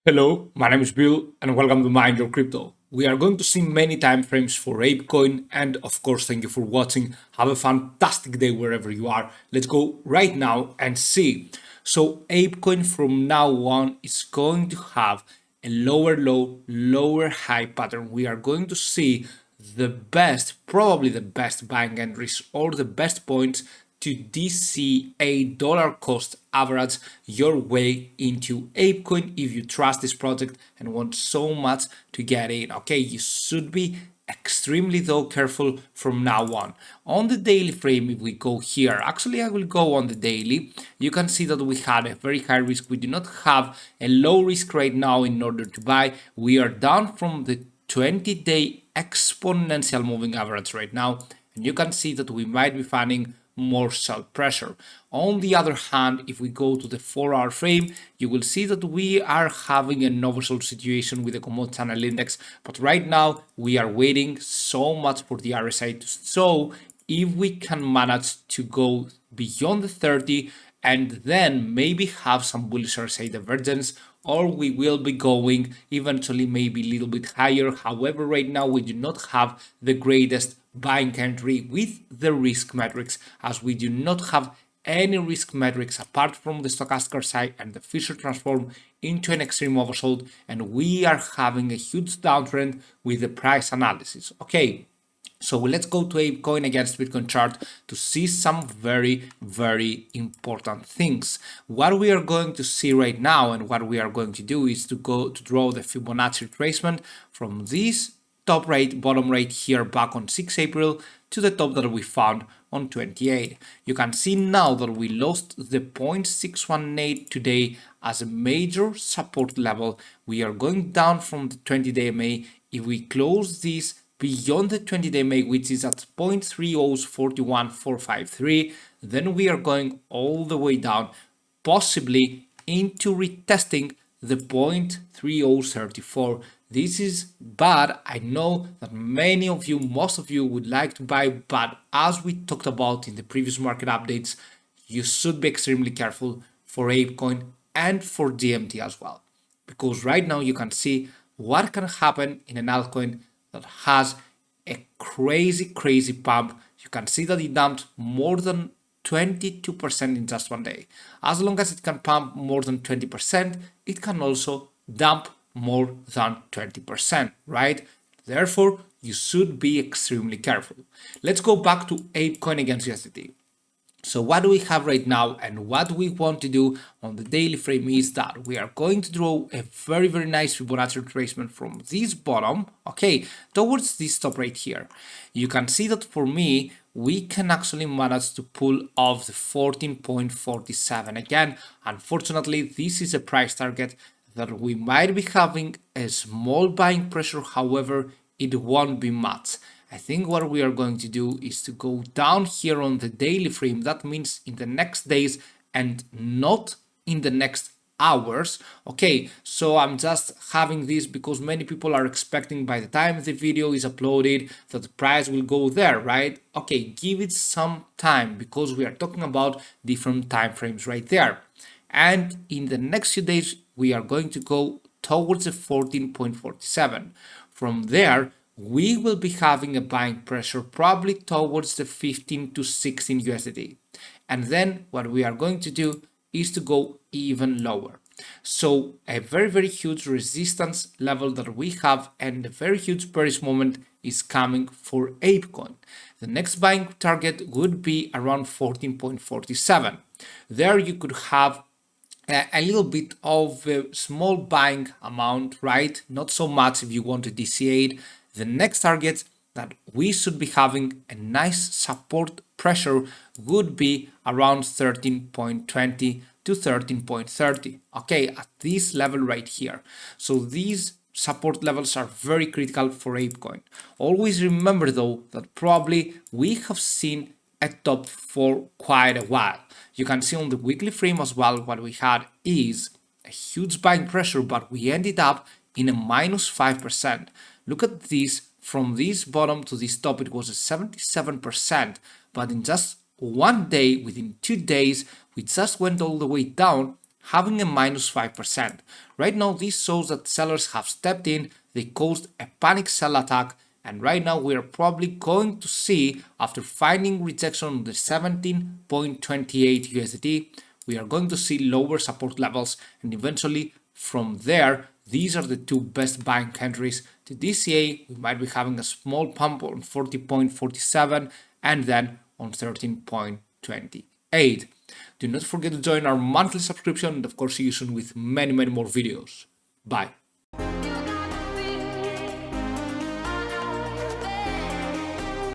Hello, my name is Bill and welcome to Mind Your Crypto. We are going to see many time frames for APECoin and of course thank you for watching. Have a fantastic day wherever you are. Let's go right now and see. So APECoin from now on is going to have a lower low, lower high pattern. We are going to see the best, probably the best buying entries or the best points to DCA dollar cost average your way into ApeCoin if you trust this project and want so much to get in. Okay, you should be extremely though careful from now on. On the daily frame, if we go here, actually I will go on the daily. You can see that we had a very high risk. We do not have a low risk right now in order to buy. We are down from the 20-day exponential moving average right now, and you can see that we might be finding more sell pressure. On the other hand, if we go to the 4-hour frame, you will see that we are having an oversold situation with the commodity channel index, but right now we are waiting so much for the RSI to show if we can manage to go beyond the 30 and then maybe have some bullish RSI divergence, or we will be going eventually maybe a little bit higher. However, right now we do not have the greatest buying entry with the risk metrics, as we do not have any risk metrics apart from the stochastic RSI and the Fisher transform into an extreme oversold, and we are having a huge downtrend with the price analysis. Okay, so let's go to ApeCoin against Bitcoin chart to see some very important things. What we are going to see right now and what we are going to do is to go to draw the Fibonacci retracement from this top rate, bottom rate here back on 6 April to the top that we found on 28. You can see now that we lost the 0.618 today as a major support level. We are going down from the 20-day MA. If we close this beyond the 20-day MA, which is at 0.3041453, then we are going all the way down, possibly into retesting the 0.3034. This is bad. I know that many of you, most of you would like to buy, but as we talked about in the previous market updates, you should be extremely careful for ApeCoin and for GMT as well. Because right now you can see what can happen in an altcoin that has a crazy pump. You can see that it dumped more than 22% in just one day. As long as it can pump more than 20%, it can also dump more than 20%, right? Therefore, you should be extremely careful. Let's go back to ApeCoin against USDT. So what do we have right now, and what we want to do on the daily frame is that we are going to draw a very nice Fibonacci retracement from this bottom, okay, towards this top right here. You can see that for me, we can actually manage to pull off the 14.47. Again, unfortunately, this is a price target that we might be having a small buying pressure. However, it won't be much. I think what we are going to do is to go down here on the daily frame. That means in the next days and not in the next hours. Okay, so I'm just having this because many people are expecting by the time the video is uploaded that the price will go there, right? Okay, give it some time because we are talking about different time frames right there. And in the next few days, we are going to go towards the 14.47. From there, we will be having a buying pressure probably towards the 15 to 16 USDT. And then what we are going to do is to go even lower. So a very huge resistance level that we have and a very huge bearish moment is coming for ApeCoin. The next buying target would be around 14.47. There you could have a little bit of a small buying amount, right? Not so much if you want to DCA. The next target that we should be having a nice support pressure would be around 13.20 to 13.30. Okay, at this level right here. So these support levels are very critical for ApeCoin. Always remember though that probably we have seen a top for quite a while. You can see on the weekly frame as well what we had is a huge buying pressure, but we ended up in a minus 5%. Look at this, from this bottom to this top, it was a 77%, but in just one day, within 2 days, we just went all the way down having a minus 5%. Right now, this shows that sellers have stepped in, they caused a panic sell attack, and right now we are probably going to see, after finding rejection on the 17.28 USDT, we are going to see lower support levels, and eventually from there, these are the two best buying entries. The DCA, we might be having a small pump on 40.47 and then on 13.28. Do not forget to join our monthly subscription, and of course see you soon with many more videos. Bye.